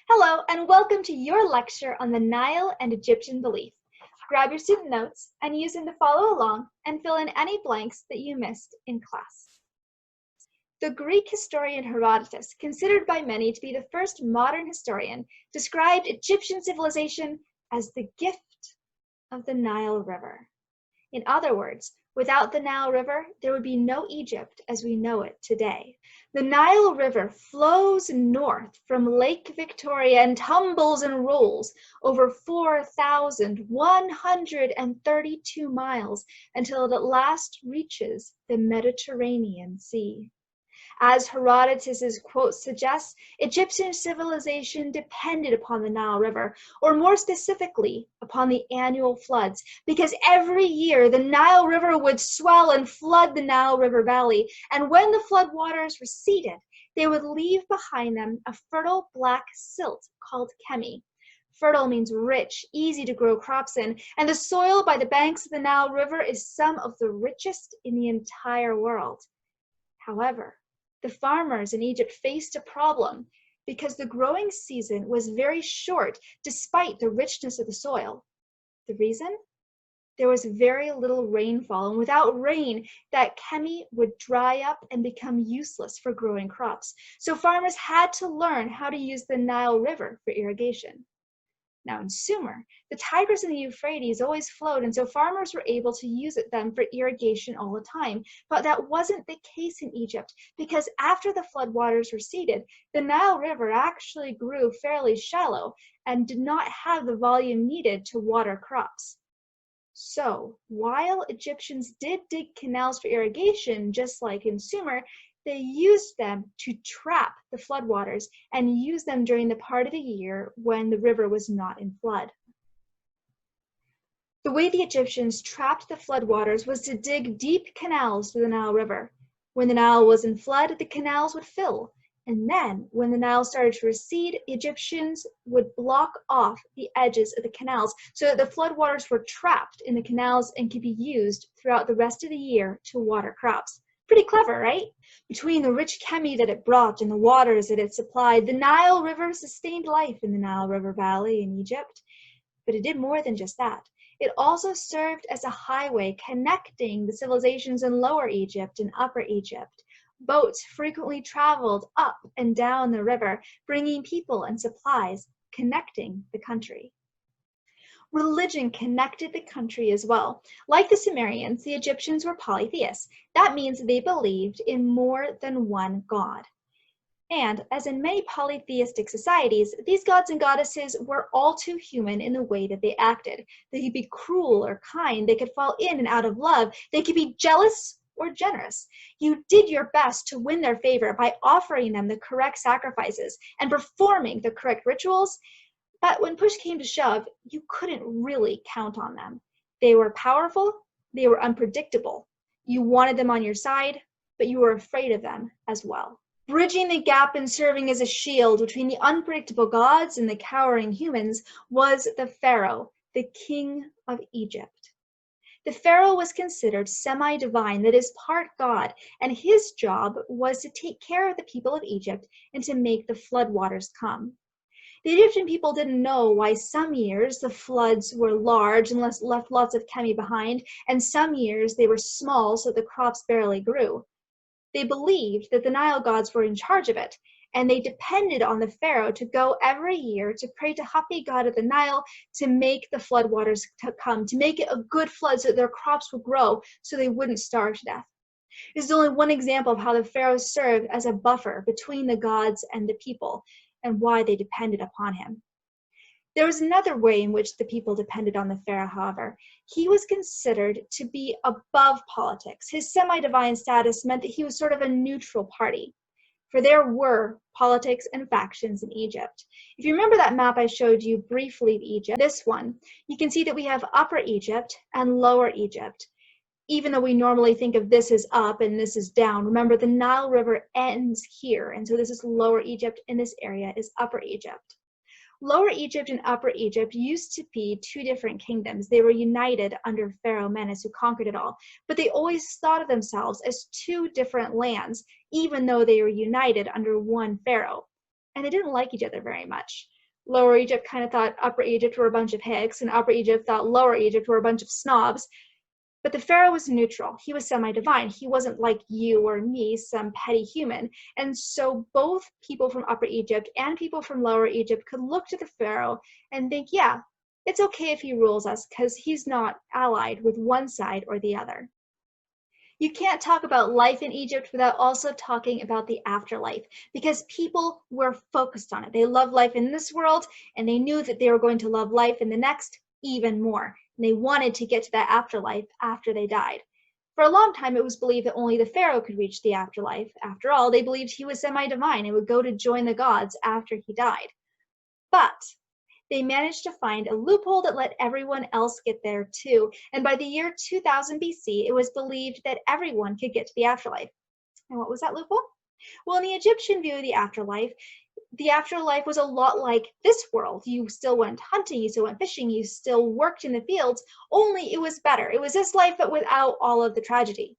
Hello, and welcome to your lecture on the Nile and Egyptian belief. Grab your student notes and use them to follow along and fill in any blanks that you missed in class. The Greek historian Herodotus, considered by many to be the first modern historian, described Egyptian civilization as the gift of the Nile River. In other words, without the Nile River, there would be no Egypt as we know it today. The Nile River flows north from Lake Victoria and tumbles and rolls over 4,132 miles until it at last reaches the Mediterranean Sea. As Herodotus's quote suggests, Egyptian civilization depended upon the Nile River, or more specifically, upon the annual floods, because every year the Nile River would swell and flood the Nile River Valley, and when the flood waters receded, they would leave behind them a fertile black silt called kemi. Fertile means rich, easy to grow crops in, and the soil by the banks of the Nile River is some of the richest in the entire world. However, the farmers in Egypt faced a problem because the growing season was very short despite the richness of the soil. The reason? There was very little rainfall, and without rain, that kemi would dry up and become useless for growing crops. So farmers had to learn how to use the Nile River for irrigation. Now in Sumer, the Tigris and the Euphrates always flowed, and so farmers were able to use them for irrigation all the time. But that wasn't the case in Egypt, because after the floodwaters receded, the Nile River actually grew fairly shallow and did not have the volume needed to water crops. So while Egyptians did dig canals for irrigation, just like in Sumer, they used them to trap the floodwaters and use them during the part of the year when the river was not in flood. The way the Egyptians trapped the floodwaters was to dig deep canals to the Nile River. When the Nile was in flood, the canals would fill. And then, when the Nile started to recede, the Egyptians would block off the edges of the canals so that the floodwaters were trapped in the canals and could be used throughout the rest of the year to water crops. Pretty clever, right? Between the rich kemi that it brought and the waters that it supplied, the Nile River sustained life in the Nile River Valley in Egypt. But it did more than just that. It also served as a highway connecting the civilizations in Lower Egypt and Upper Egypt. Boats frequently traveled up and down the river, bringing people and supplies, connecting the country. Religion connected the country as well. Like the Sumerians, the Egyptians were polytheists. That means they believed in more than one god. And as in many polytheistic societies, these gods and goddesses were all too human in the way that they acted. They could be cruel or kind. They could fall in and out of love. They could be jealous or generous. You did your best to win their favor by offering them the correct sacrifices and performing the correct rituals. But when push came to shove, you couldn't really count on them. They were powerful, they were unpredictable. You wanted them on your side, but you were afraid of them as well. Bridging the gap and serving as a shield between the unpredictable gods and the cowering humans was the pharaoh, the king of Egypt. The pharaoh was considered semi-divine, that is, part god, and his job was to take care of the people of Egypt and to make the floodwaters come. The Egyptian people didn't know why some years the floods were large and left lots of kemi behind, and some years they were small so the crops barely grew. They believed that the Nile gods were in charge of it, and they depended on the pharaoh to go every year to pray to Hapi, god of the Nile, to make the floodwaters come, to make it a good flood so that their crops would grow so they wouldn't starve to death. This is only one example of how the pharaoh served as a buffer between the gods and the people, and why they depended upon him. There was another way in which the people depended on the pharaoh, however. He was considered to be above politics. His semi-divine status meant that he was sort of a neutral party, for there were politics and factions in Egypt. If you remember that map I showed you briefly of Egypt, this one, you can see that we have Upper Egypt and Lower Egypt. Even though we normally think of this as up and this is down, remember the Nile River ends here, and so this is Lower Egypt and this area is Upper Egypt. Lower Egypt and Upper Egypt used to be two different kingdoms. They were united under Pharaoh Menes, who conquered it all, but they always thought of themselves as two different lands, even though they were united under one pharaoh. And they didn't like each other very much. Lower Egypt kind of thought Upper Egypt were a bunch of hicks, and Upper Egypt thought Lower Egypt were a bunch of snobs. But the pharaoh was neutral. He was semi-divine. He wasn't like you or me, some petty human. And so both people from Upper Egypt and people from Lower Egypt could look to the pharaoh and think, yeah, it's okay if he rules us because he's not allied with one side or the other. You can't talk about life in Egypt without also talking about the afterlife, because people were focused on it. They loved life in this world, and they knew that they were going to love life in the next even more. And they wanted to get to that afterlife after they died. For a long time, it was believed that only the pharaoh could reach the afterlife. After all, they believed he was semi-divine and would go to join the gods after he died. But they managed to find a loophole that let everyone else get there too. And by the year 2000 BC, it was believed that everyone could get to the afterlife. And what was that loophole? Well, in the Egyptian view of the afterlife was a lot like this world. You still went hunting, you still went fishing, you still worked in the fields, only it was better. It was this life, but without all of the tragedy.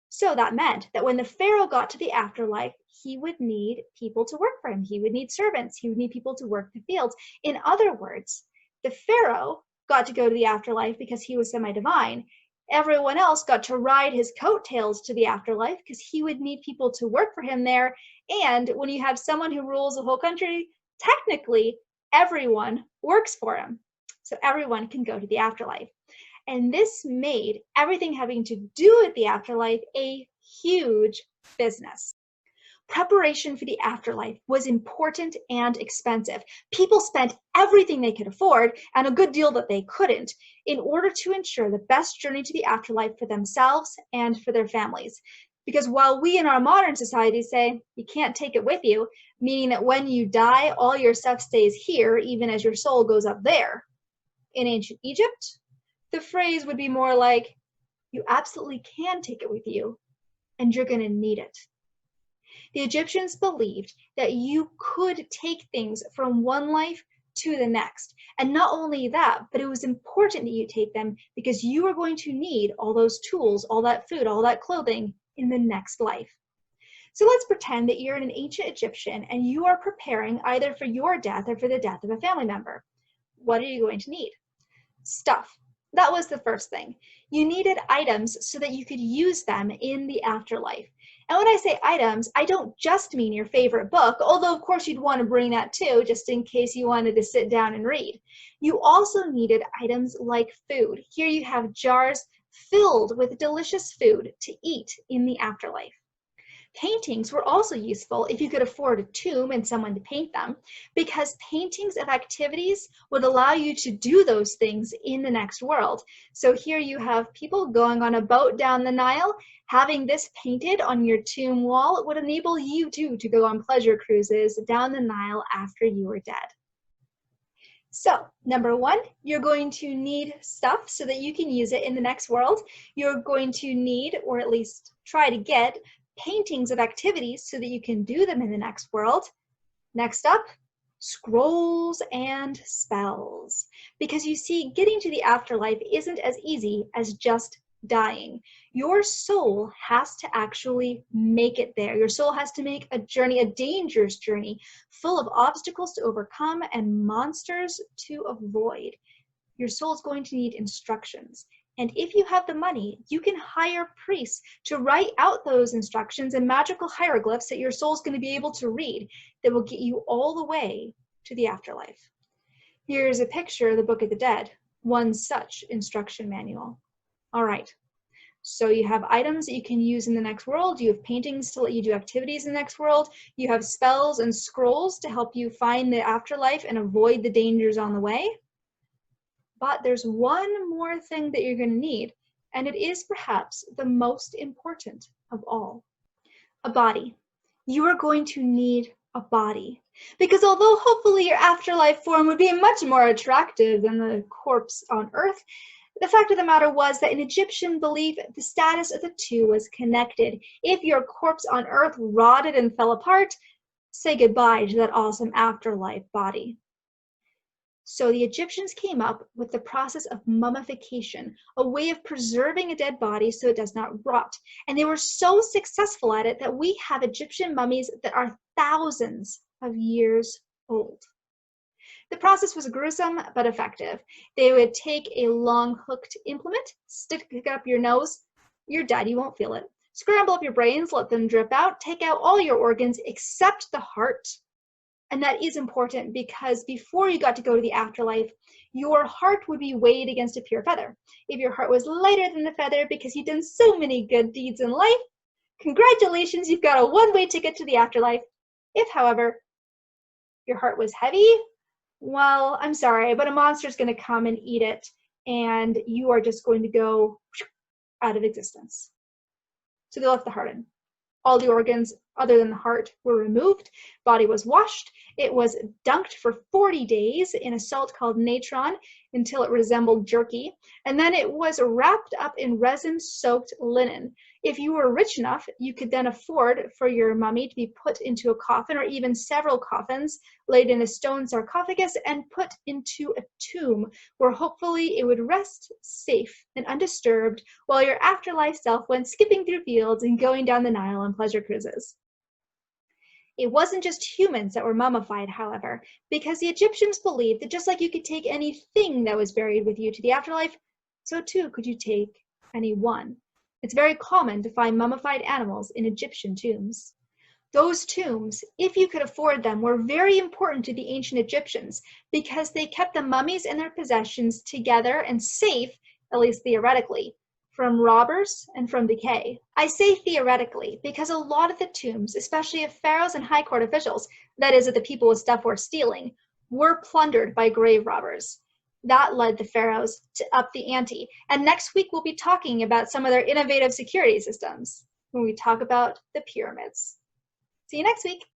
So that meant that when the pharaoh got to the afterlife, he would need people to work for him. He would need servants. He would need people to work the fields. In other words, the pharaoh got to go to the afterlife because he was semi-divine. Everyone else got to ride his coattails to the afterlife because he would need people to work for him there. And when you have someone who rules the whole country, technically everyone works for him. So everyone can go to the afterlife. And this made everything having to do with the afterlife a huge business. Preparation for the afterlife was important and expensive. People spent everything they could afford, and a good deal that they couldn't, in order to ensure the best journey to the afterlife for themselves and for their families. Because while we in our modern society say you can't take it with you, meaning that when you die, all your stuff stays here, even as your soul goes up there. In ancient Egypt, the phrase would be more like, you absolutely can take it with you, and you're going to need it. The Egyptians believed that you could take things from one life to the next. And not only that, but it was important that you take them because you are going to need all those tools, all that food, all that clothing in the next life. So let's pretend that you're an ancient Egyptian and you are preparing either for your death or for the death of a family member. What are you going to need? Stuff. That was the first thing. You needed items so that you could use them in the afterlife. And when I say items, I don't just mean your favorite book, although of course you'd want to bring that too, just in case you wanted to sit down and read. You also needed items like food. Here you have jars filled with delicious food to eat in the afterlife. Paintings were also useful if you could afford a tomb and someone to paint them, because paintings of activities would allow you to do those things in the next world. So here you have people going on a boat down the Nile. Having this painted on your tomb wall would enable you too to go on pleasure cruises down the Nile after you were dead. So, number one, you're going to need stuff so that you can use it in the next world. You're going to need, or at least try to get, paintings of activities so that you can do them in the next world. Next up, scrolls and spells. Because you see, getting to the afterlife isn't as easy as just dying. Your soul has to actually make it there. Your soul has to make a journey, a dangerous journey, full of obstacles to overcome and monsters to avoid. Your soul is going to need instructions. And if you have the money, you can hire priests to write out those instructions in magical hieroglyphs that your soul is going to be able to read that will get you all the way to the afterlife. Here's a picture of the Book of the Dead, one such instruction manual. All right, so you have items that you can use in the next world. You have paintings to let you do activities in the next world. You have spells and scrolls to help you find the afterlife and avoid the dangers on the way. But there's one more thing that you're going to need, and it is perhaps the most important of all. A body. You are going to need a body. Because although hopefully your afterlife form would be much more attractive than the corpse on Earth, the fact of the matter was that in Egyptian belief, the status of the two was connected. If your corpse on Earth rotted and fell apart, say goodbye to that awesome afterlife body. So the Egyptians came up with the process of mummification, a way of preserving a dead body so it does not rot. And they were so successful at it that we have Egyptian mummies that are thousands of years old. The process was gruesome but effective. They would take a long hooked implement, stick it up your nose. You're dead, you won't feel it. Scramble up your brains, let them drip out, take out all your organs except the heart. And that is important because before you got to go to the afterlife, your heart would be weighed against a pure feather. If your heart was lighter than the feather because you've done so many good deeds in life, congratulations, you've got a one-way ticket to the afterlife. If, however, your heart was heavy, well, I'm sorry, but a monster's going to come and eat it, and you are just going to go out of existence. So they left the heart in. All the organs other than the heart were removed. Body was washed. It was dunked for 40 days in a salt called natron until it resembled jerky. And then it was wrapped up in resin-soaked linen. If you were rich enough, you could then afford for your mummy to be put into a coffin or even several coffins, laid in a stone sarcophagus and put into a tomb where hopefully it would rest safe and undisturbed while your afterlife self went skipping through fields and going down the Nile on pleasure cruises. It wasn't just humans that were mummified, however, because the Egyptians believed that just like you could take anything that was buried with you to the afterlife, so too could you take anyone. It's very common to find mummified animals in Egyptian tombs. Those tombs, if you could afford them, were very important to the ancient Egyptians because they kept the mummies and their possessions together and safe, at least theoretically, from robbers and from decay. I say theoretically because a lot of the tombs, especially of pharaohs and high court officials, that is, of the people with stuff worth stealing, were plundered by grave robbers. That led the pharaohs to up the ante. And next week we'll be talking about some of their innovative security systems when we talk about the pyramids. See you next week.